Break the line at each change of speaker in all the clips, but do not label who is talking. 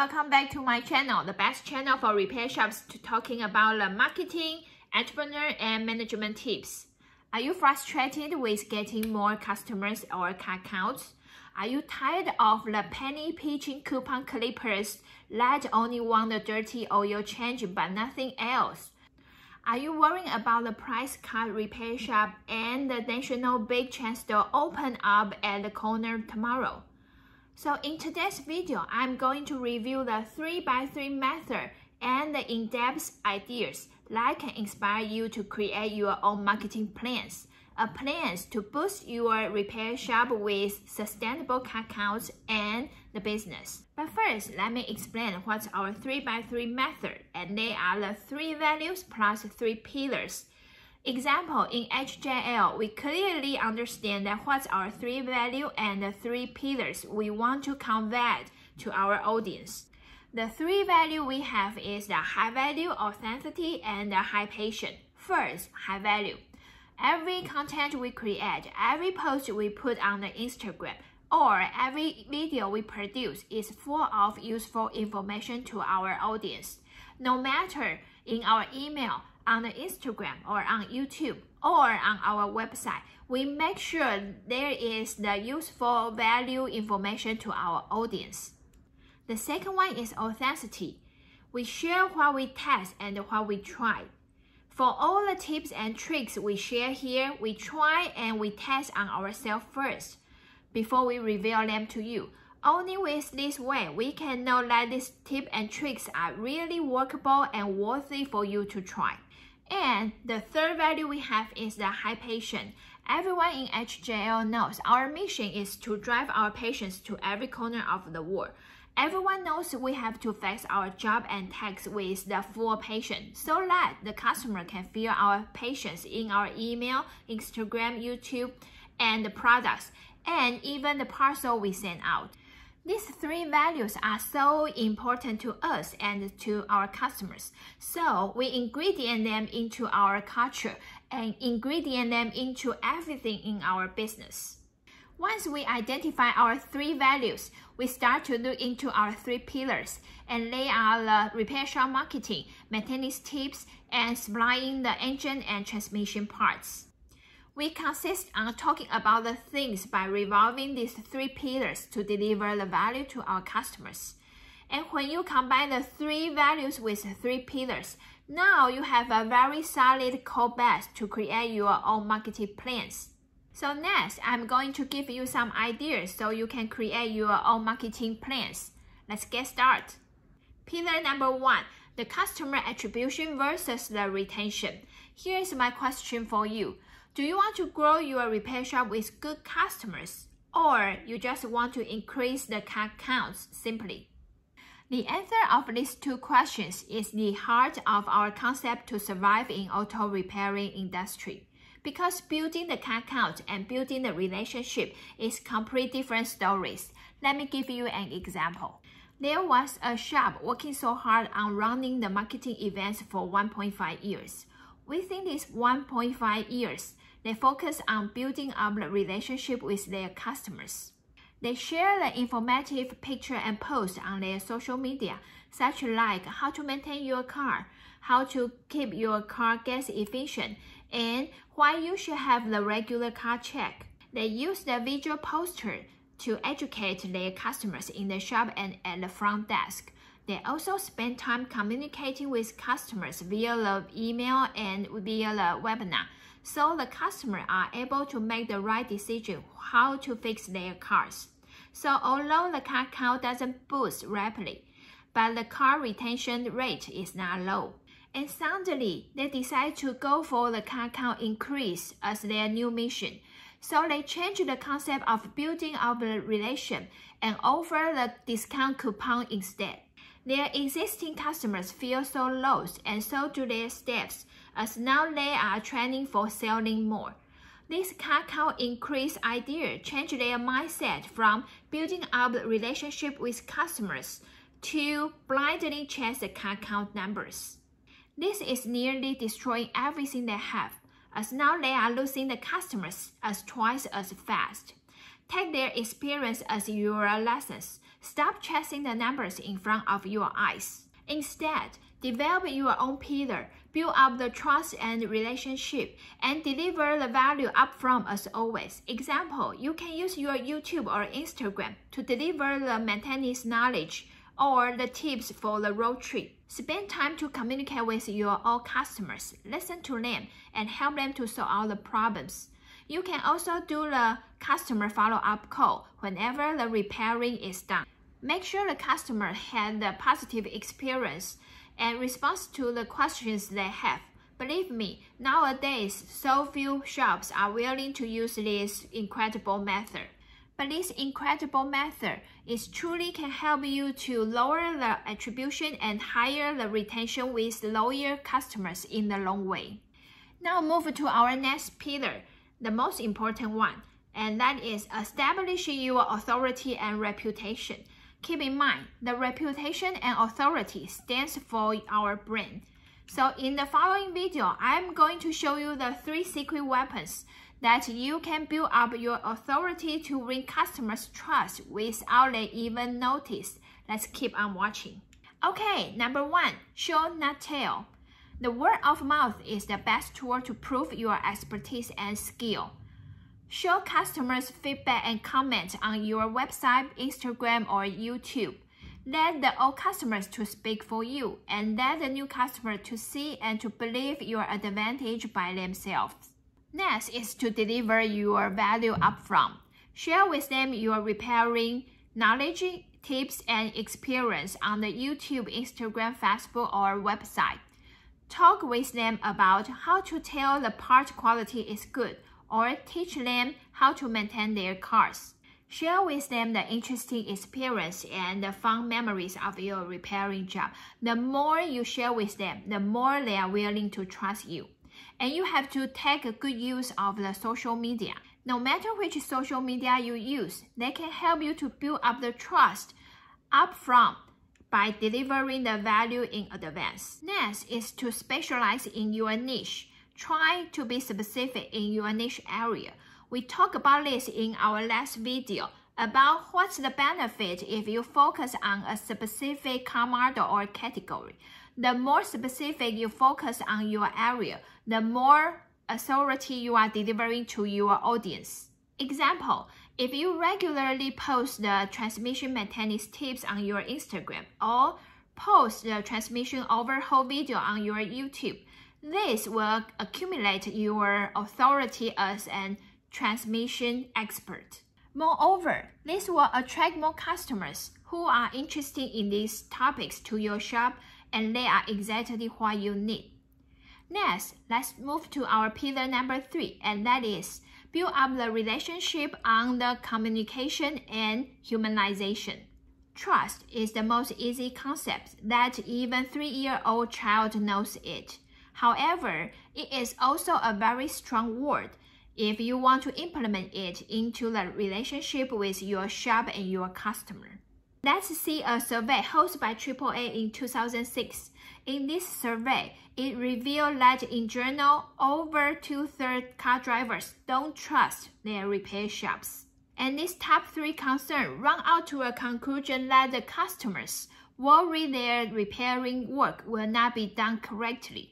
welcome back to my channel, the best channel for repair shops to talking about the marketing, entrepreneur, and management tips. Are you frustrated with getting more customers or car counts? Are you tired of the penny pinching coupon clippers that only want the dirty oil change but nothing else? Are you worrying about the price cut repair shop and the national big chain store open up at the corner tomorrow? So in today's video, I'm going to review the 3x3 method and the in-depth ideas that can inspire you to create your own marketing plans. Plans to boost your repair shop with sustainable car counts and the business. But first, let me explain what's our 3x3 method, and they are the 3 values plus 3 pillars. Example, in HJL, we clearly understand that what's our 3 value and the 3 pillars we want to convey to our audience. The 3 value we have is the high value, authenticity, and the high passion. First, high value. Every content we create, every post we put on the Instagram, or every video we produce is full of useful information to our audience. No matter in our email, on the Instagram, or on YouTube, or on our website, we make sure there is the useful value information to our audience. The second one is authenticity. We share what we test and what we try. For all the tips and tricks we share here, we try and we test on ourselves first before we reveal them to you. Only with this way, we can know that these tips and tricks are really workable and worthy for you to try. And the third value we have is the high passion. Everyone in HJL knows our mission is to drive our patients to every corner of the world. Everyone knows we have to face our job and tasks with the full passion so that the customer can feel our patience in our email, Instagram, YouTube, and the products, and even the parcel we send out. These 3 values are so important to us and to our customers, so we ingredient them into our culture and ingredient them into everything in our business. Once we identify our 3 values, we start to look into our 3 pillars, and they are the repair shop marketing, maintenance tips, and supplying the engine and transmission parts. We consist on talking about the things by revolving these 3 pillars to deliver the value to our customers. And when you combine the 3 values with 3 pillars, now you have a very solid core base to create your own marketing plans. So next, I'm going to give you some ideas so you can create your own marketing plans. Let's get started. Pillar number 1, the customer attribution versus the retention. Here's my question for you. Do you want to grow your repair shop with good customers, or you just want to increase the car counts simply? The answer of these 2 questions is the heart of our concept to survive in auto repairing industry. Because building the car count and building the relationship is completely different stories. Let me give you an example. There was a shop working so hard on running the marketing events for 1.5 years. Within these 1.5 years, they focus on building up the relationship with their customers. They share the informative picture and posts on their social media, such like how to maintain your car, how to keep your car gas efficient, and why you should have the regular car check. They use the visual poster to educate their customers in the shop and at the front desk. They also spend time communicating with customers via the email and via the webinar, so the customers are able to make the right decision how to fix their cars. So although the car count doesn't boost rapidly, but the car retention rate is not low. And suddenly, they decide to go for the car count increase as their new mission. So they change the concept of building up the relation and offer the discount coupon instead. Their existing customers feel so lost, and so do their staffs, as now they are training for selling more. This car count increase idea changed their mindset from building up the relationship with customers to blindly chase the car count numbers. This is nearly destroying everything they have, as now they are losing the customers as twice as fast. Take their experience as your lessons. Stop chasing the numbers in front of your eyes. Instead, develop your own pillar, build up the trust and relationship, and deliver the value upfront as always. Example, you can use your YouTube or Instagram to deliver the maintenance knowledge or the tips for the road trip. Spend time to communicate with your old customers, listen to them, and help them to solve all the problems. You can also do the customer follow-up call whenever the repairing is done. Make sure the customer had the positive experience and response to the questions they have. Believe me, nowadays, so few shops are willing to use this incredible method. But this incredible method truly can help you to lower the attribution and higher the retention with loyal customers in the long way. Now move to our next pillar, the most important one, and that is establishing your authority and reputation. Keep in mind, the reputation and authority stands for our brand. So in the following video, I'm going to show you the 3 secret weapons that you can build up your authority to win customers' trust without they even notice. Let's keep on watching. Okay, number 1, show not tell. The word of mouth is the best tool to prove your expertise and skill. Show customers feedback and comments on your website, Instagram, or YouTube. Let the old customers to speak for you, and let the new customer to see and to believe your advantage by themselves. Next is to deliver your value upfront. Share with them your repairing knowledge, tips, and experience on the YouTube, Instagram, Facebook, or website. Talk with them about how to tell the part quality is good, or teach them how to maintain their cars. Share with them the interesting experience and the fun memories of your repairing job. The more you share with them, the more they are willing to trust you. And you have to take a good use of the social media. No matter which social media you use, they can help you to build up the trust upfront by delivering the value in advance. Next is to specialize in your niche. Try to be specific in your niche area. We talked about this in our last video about what's the benefit if you focus on a specific car model or category. The more specific you focus on your area, the more authority you are delivering to your audience. Example, if you regularly post the transmission maintenance tips on your Instagram or post the transmission overhaul video on your YouTube, this will accumulate your authority as an transmission expert. Moreover, this will attract more customers who are interested in these topics to your shop, and they are exactly what you need. Next, let's move to our pillar number 3, and that is build up the relationship on the communication and humanization. Trust is the most easy concept that even 3-year-old child knows it. However, it is also a very strong word if you want to implement it into the relationship with your shop and your customer. Let's see a survey hosted by AAA in 2006. In this survey, it revealed that in general, over 2/3 car drivers don't trust their repair shops. And these top 3 concerns run out to a conclusion that the customers worry their repairing work will not be done correctly.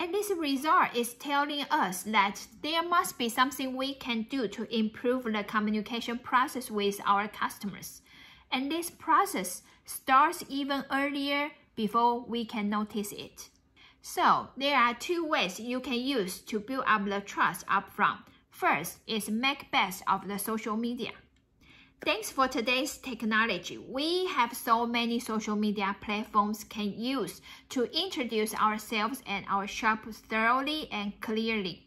And this result is telling us that there must be something we can do to improve the communication process with our customers. And this process starts even earlier before we can notice it. So there are 2 ways you can use to build up the trust upfront. First is make best of the social media. Thanks for today's technology. We have so many social media platforms can use to introduce ourselves and our shop thoroughly and clearly.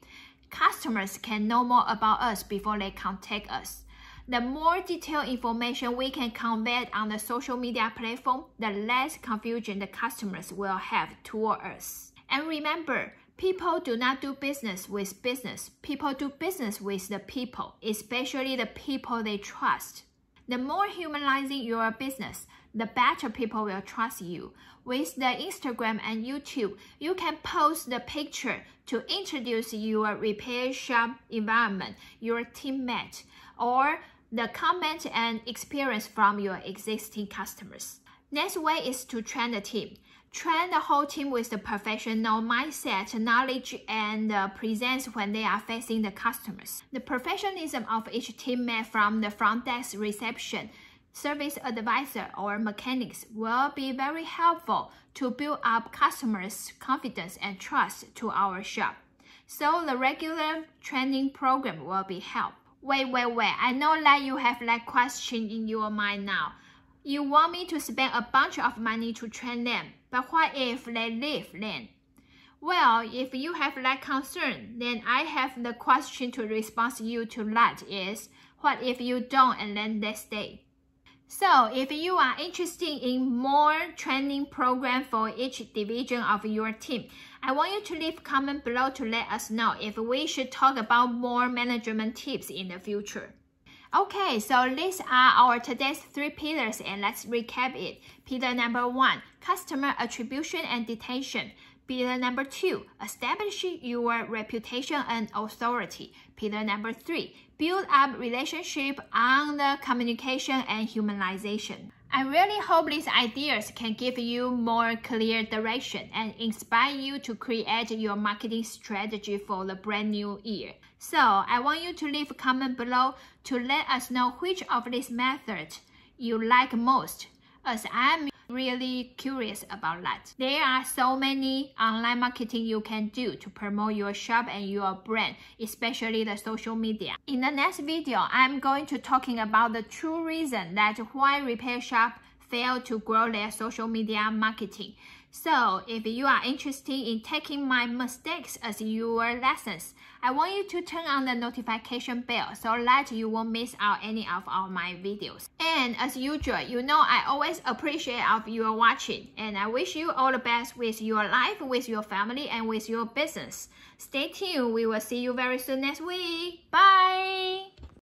Customers can know more about us before they contact us. The more detailed information we can convey on the social media platform, the less confusion the customers will have toward us. And remember, people do not do business with business. People do business with the people, especially the people they trust. The more humanizing your business, the better people will trust you. With the Instagram and YouTube, you can post the picture to introduce your repair shop environment, your teammate, or the comment and experience from your existing customers. Next way is to train the team. Train the whole team with the professional mindset, knowledge, and presence when they are facing the customers. The professionalism of each teammate, from the front desk, reception, service advisor, or mechanics, will be very helpful to build up customers' confidence and trust to our shop. So the regular training program will be help. Wait, I know that you have that question in your mind now. You want me to spend a bunch of money to train them, but what if they leave then? Well, if you have that concern, then I have the question to respond to you to that is, what if you don't and then they stay? So if you are interested in more training program for each division of your team, I want you to leave a comment below to let us know if we should talk about more management tips in the future. Okay, so these are our today's 3 pillars, and let's recap it. Pillar number 1, customer attribution and detention. Pillar number 2, establish your reputation and authority. Pillar number 3, build up relationship on the communication and humanization. I really hope these ideas can give you more clear direction and inspire you to create your marketing strategy for the brand new year. So I want you to leave a comment below to let us know which of these methods you like most, as I'm really curious about that. There are so many online marketing you can do to promote your shop and your brand, especially the social media. In the next video, I'm going to talking about the true reason that why repair shop fail to grow their social media marketing. So if you are interested in taking my mistakes as your lessons, I want you to turn on the notification bell so that you won't miss out any of my videos. And as usual, you know I always appreciate of your watching, and I wish you all the best with your life, with your family, and with your business. Stay tuned. We will see you very soon next week. Bye!